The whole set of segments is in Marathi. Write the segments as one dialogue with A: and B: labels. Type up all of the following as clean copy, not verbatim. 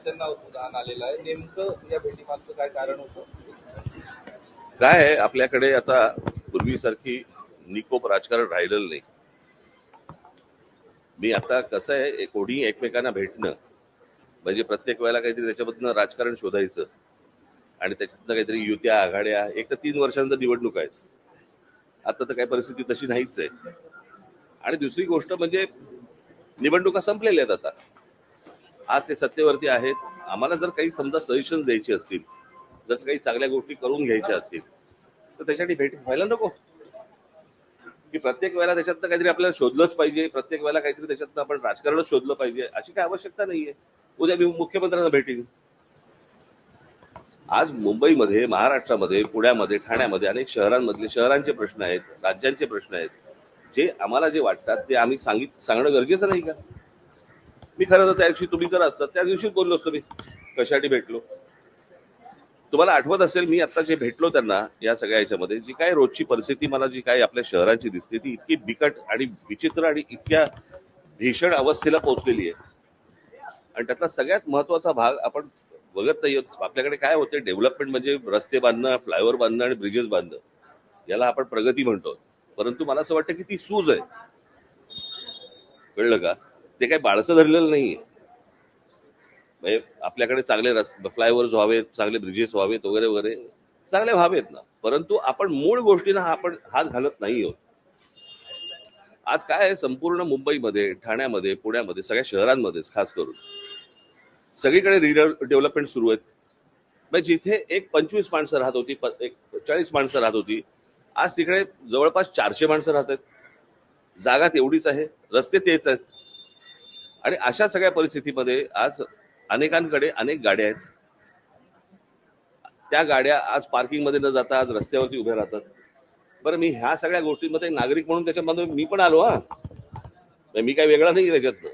A: त्यांना उदाहरण आलेलं आहे. नेमकं या भेटीमागचं काय कारण होतं?
B: काय आहे, आपल्याकडे आता पूर्वीसारखी निकोप राजकारण राहिलेलं नाही. मी आता कसं आहे, कोणी एकमेकांना भेटणं म्हणजे प्रत्येक वेळेला काहीतरी त्याच्यामधनं राजकारण शोधायचं आणि त्याच्यातनं काहीतरी युत्या आघाड्या. एक तर 3 वर्षांचा निवडणूक आहेत, आता तर काही परिस्थिती तशी नाहीच आहे. आणि दुसरी गोष्ट म्हणजे निवडणुका संपलेल्या आहेत. आता आज ते सत्तेवरती आहेत. आम्हाला जर काही समजा सजेशन्स द्यायची असतील, जर काही चांगल्या गोष्टी करून घ्यायच्या असतील तर त्याच्यासाठी भेट व्हायला नको की प्रत्येक वेळेला त्याच्यातनं काहीतरी आपल्याला शोधलंच पाहिजे, प्रत्येक वेळेला काहीतरी त्याच्यातनं आपण राजकारणच शोधलं पाहिजे, अशी काही आवश्यकता नाहीये. उद्या मी मुख्यमंत्र्यांना भेटीन. आज मुंबईमध्ये, महाराष्ट्रामध्ये, पुण्यामध्ये, ठाण्यामध्ये अनेक शहरांचे प्रश्न आहेत, राज्यांचे प्रश्न आहेत. जे आम्हाला जे वाटतात ते आम्ही सांगणं गरजेचं नाही का? मी खरं तर त्या दिवशी तुम्ही जर असतात त्या दिवशी बोललो असतो मी कशासाठी भेटलो. तुम्हाला आठवत असेल, मी आता जे भेटलो त्यांना या सगळ्या ह्याच्यामध्ये जी काय रोजची परिस्थिती मला जी काय आपल्या शहराची दिसते ती इतकी बिकट आणि विचित्र आणि इतक्या भीषण अवस्थेला पोहोचलेली आहे. आणि त्यातला सगळ्यात महत्वाचा भाग आपण बघत नाही. आपल्याकडे काय होते, डेव्हलपमेंट म्हणजे रस्ते बांधणं, फ्लायओव्हर बांधणं आणि ब्रिजेस बांधणं, याला आपण प्रगती म्हणतो. परंतु मला असं वाटतं की ती सूज आहे. कळलं का? ते काही बाळसं धरलेलं नाहीये. म्हणजे आपल्याकडे चांगले फ्लायओव्हर्स व्हावेत, चांगले ब्रिजेस व्हावेत वगैरे वगैरे, चांगले व्हावेत ना, परंतु आपण मूळ गोष्टींना आपण हात घालत नाही आहोत. आज काय आहे, संपूर्ण मुंबईमध्ये, ठाण्यामध्ये, पुण्यामध्ये, सगळ्या शहरांमध्येच खास करून सगळीकडे रिडेव्हलपमेंट सुरू आहेत. म्हणजे जिथे एक 25 माणसं राहत होती, एक 40 माणसं राहत होती, आज तिकडे जवळपास 400 माणसं राहत आहेत. जागा तेवढीच आहे, रस्ते तेच आहेत. आणि अशा सगळ्या परिस्थितीमध्ये आज अनेकांकडे अनेक गाड्या आहेत. त्या गाड्या आज पार्किंगमध्ये न जाता आज रस्त्यावरती उभ्या राहतात. बरं, मी ह्या सगळ्या गोष्टींमध्ये नागरिक म्हणून त्याच्यामध्ये मी पण आलो. मी काय वेगळा नाही त्याच्यातनं.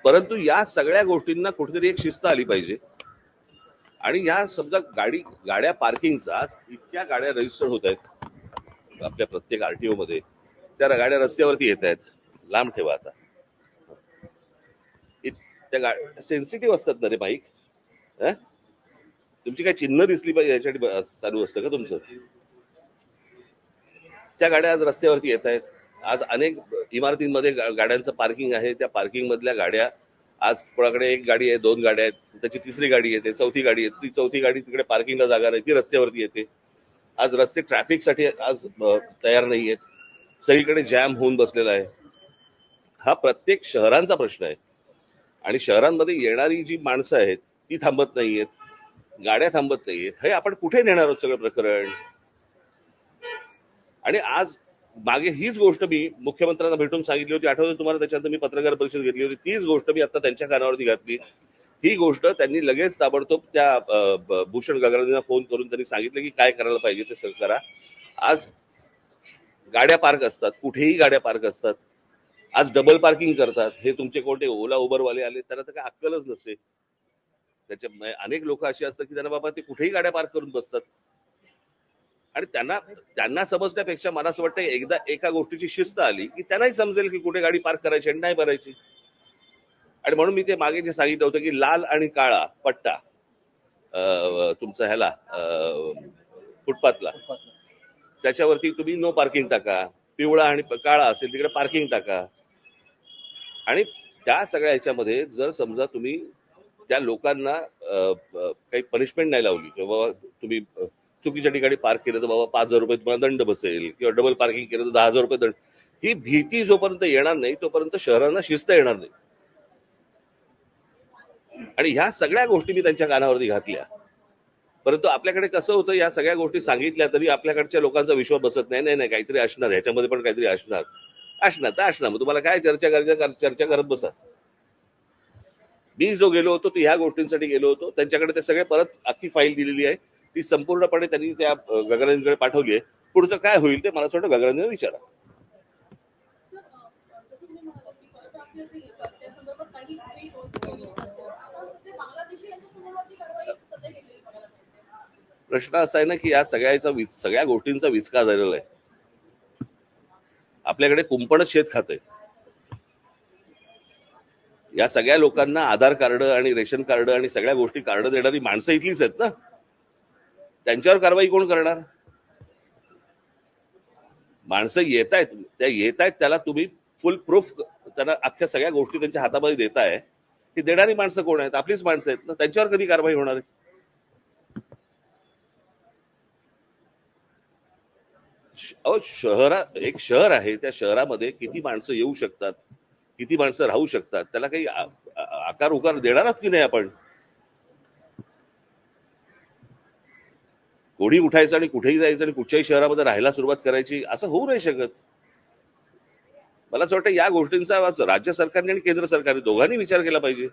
B: परंतु या सगळ्या गोष्टींना कुठेतरी एक शिस्त आली पाहिजे. आणि या समजा गाड्या पार्किंगचा इतक्या गाड्या रजिस्टर होत आहेत आपल्या प्रत्येक आरटीओ मध्ये, त्या गाड्या रस्त्यावरती येत आहेत. लांब ठेवा. आता त्या गाड्या सेन्सिटिव्ह असतात ना रे बाईक. तुमची काय चिन्ह दिसली पाहिजे याच्यासाठी चालू असतं का तुमचं? त्या गाड्या आज रस्त्यावरती येत आहेत. आज अनेक इमारतींमध्ये गाड्यांचं पार्किंग आहे. त्या पार्किंग मधल्या गाड्या आज कोणाकडे एक गाडी आहे, 2 गाड्या आहेत, त्याची तिसरी गाडी येते, चौथी गाडी येते, ती चौथी गाडी तिकडे पार्किंगला जागा नाही, ती रस्त्यावरती येते. आज रस्ते ट्रॅफिकसाठी आज तयार नाही आहेत. सगळीकडे जॅम होऊन बसलेला आहे. हा प्रत्येक शहरांचा प्रश्न आहे. आणि शहरांमध्ये येणारी जी माणसं आहेत ती थांबत नाहीयेत, गाड्या थांबत नाहीयेत. हे आपण कुठे नेणार आहोत सगळं प्रकरण? आणि आज मागे हीच गोष्ट मी मुख्यमंत्र्यांना भेटून सांगितली होती, आठवतं तुम्हाला? त्याच्यानंतर मी पत्रकार परिषद घेतली होती. तीच गोष्ट मी आता त्यांच्या कानावरती घातली. ही गोष्ट त्यांनी लगेच ताबडतोब त्या भूषण गगरांना फोन करून त्यांनी सांगितलं की काय करायला पाहिजे ते सगळं करा. आज गाड्या पार्क असतात, कुठेही गाड्या पार्क असतात. आज डबल पार्किंग करतात. हे तुमचे कोणते ओला उबरवाले आले त्यांना तर काय अक्कलच नसते. त्याच्या अनेक लोक अशी असतात की त्यांना बाबा ते कुठेही गाड्या पार्क करून बसतात. आणि त्यांना समजण्यापेक्षा मला असं वाटतं एकदा एका गोष्टीची शिस्त आली की त्यांनाही समजेल की कुठे गाडी पार्क करायची आणि नाही करायची. आणि म्हणून मी ते मागे जे सांगितलं होतं की लाल आणि काळा पट्टा तुमचा ह्याला फुटपाथला, त्याच्यावरती तुम्ही नो पार्किंग टाका. पिवळा आणि काळा असेल तिकडे पार्किंग टाका. आणि त्या सगळ्या ह्याच्यामध्ये जर समजा तुम्ही त्या लोकांना काही पनिशमेंट नाही लावली किंवा तुम्ही चुकीच्या ठिकाणी पार्क केलं तर बाबा 5,000 रुपये तुम्हाला दंड बसेल, किंवा डबल पार्किंग केलं तर 10,000 रुपये दंड, ही भीती जोपर्यंत येणार नाही तोपर्यंत शहरांना शिस्त येणार नाही. आणि ह्या सगळ्या गोष्टी मी त्यांच्या कानावरती घातल्या. परंतु आपल्याकडे कसं होतं, या सगळ्या गोष्टी सांगितल्या तरी आपल्याकडच्या लोकांचा विश्वास बसत नाही. नाही काहीतरी असणार, ह्याच्यामध्ये पण काहीतरी असणार तर असणार. मग तुम्हाला काय चर्चा करत बसा. मी जो गेलो होतो ती ह्या गोष्टींसाठी गेलो होतो. त्यांच्याकडे ते सगळे परत अख्खी फाईल दिलेली आहे, ती संपूर्णपणे त्यांनी त्या गगरांकडे पाठवली आहे. पुढचं काय होईल ते मला असं वाटतं गगरांना विचारा. प्रश्न असा आहे ना की या सगळ्या गोष्टींचा विचका झालेला आहे. आपल्याकडे कुंपणच शेत खात आहे. या सगळ्या लोकांना आधार कार्ड आणि रेशन कार्ड आणि सगळ्या गोष्टी कार्ड देणारी माणसं इथलीच आहेत ना, त्यांच्यावर कारवाई कोण करणार? माणसं येत आहेत त्याला तुम्ही फुल प्रूफ त्यांना अख्ख्या सगळ्या गोष्टी त्यांच्या हातामध्ये देताय की देणारी माणसं कोण आहेत? आपलीच माणसं आहेत ना, त्यांच्यावर कधी कारवाई होणार आहे? एक शहर आहे, त्या शहरामध्ये किती माणसं येऊ शकतात, किती माणसं राहू शकतात, त्याला काही आकार उकार देणार आहात की नाही आपण? कोणी उठायचं आणि कुठेही जायचं आणि कुठच्याही शहरामध्ये राहायला सुरुवात करायची, असं होऊ नाही शकत. मला असं वाटतं या गोष्टींचा राज्य सरकारने आणि केंद्र सरकारने दोघांनी विचार केला पाहिजे.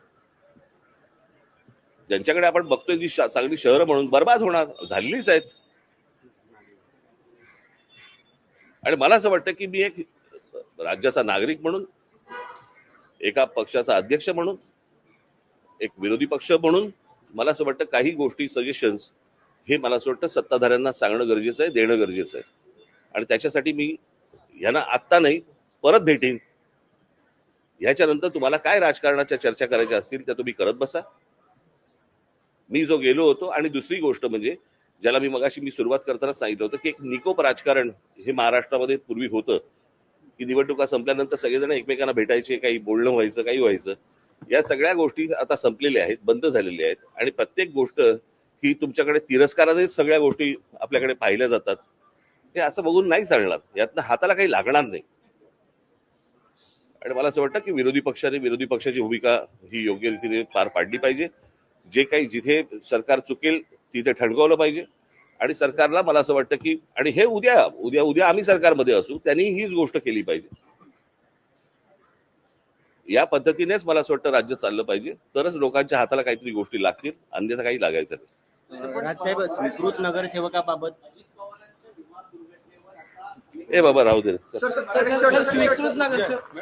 B: ज्यांच्याकडे आपण बघतोय जी चांगली शहरं म्हणून बर्बाद होणार झालेलीच आहेत. आणि मला असं वाटतं की मी एक राज्याचा नागरिक म्हणून, एका पक्षाचा अध्यक्ष म्हणून, एक विरोधी पक्ष म्हणून मला असं वाटतं काही गोष्टी सजेशन्स हे मला असं वाटतं सत्ताधाऱ्यांना सांगणं गरजेचं आहे, देणं गरजेचं आहे. आणि त्याच्यासाठी मी यांना आत्ता नाही परत भेटीन. ह्याच्यानंतर तुम्हाला काय राजकारणाच्या चर्चा करायच्या असतील त्या तुम्ही करत बसा. मी जो गेलो होतो, आणि दुसरी गोष्ट म्हणजे ज्याला मी सुरुवात करताना सांगितलं होतं की एक निकोप राजकारण हे महाराष्ट्रामध्ये पूर्वी होतं की निवडणुका संपल्यानंतर सगळेजण एकमेकांना भेटायचे, काही बोलणं व्हायचं, काही व्हायचं. या सगळ्या गोष्टी आता संपलेल्या आहेत, बंद झालेल्या आहेत. आणि प्रत्येक गोष्ट ही तुमच्याकडे तिरस्कारानेच सगळ्या गोष्टी आपल्याकडे पाहिल्या जातात. हे असं बघून नाही चालणार, यातनं हाताला काही लागणार नाही. आणि मला असं वाटतं की विरोधी पक्षाची भूमिका ही योग्य रीतीने पार पाडली पाहिजे. जे काही जिथे सरकार चुकेल तिथे ठणकावलं पाहिजे. आणि सरकारला मला असं वाटतं की, आणि हे उद्या आम्ही सरकारमध्ये असू, त्यांनी हीच गोष्ट केली पाहिजे. या पद्धतीनेच मला असं वाटतं राज्य चाललं पाहिजे, तरच लोकांच्या हाताला काहीतरी गोष्टी लागतील, अन्यथा काही लागायचं नाही.
C: राजसाहेब, स्वीकृत नगरसेवकाबाबत
B: ए बाबा राहू दे.
D: सर स्वीकृत नगरसेवक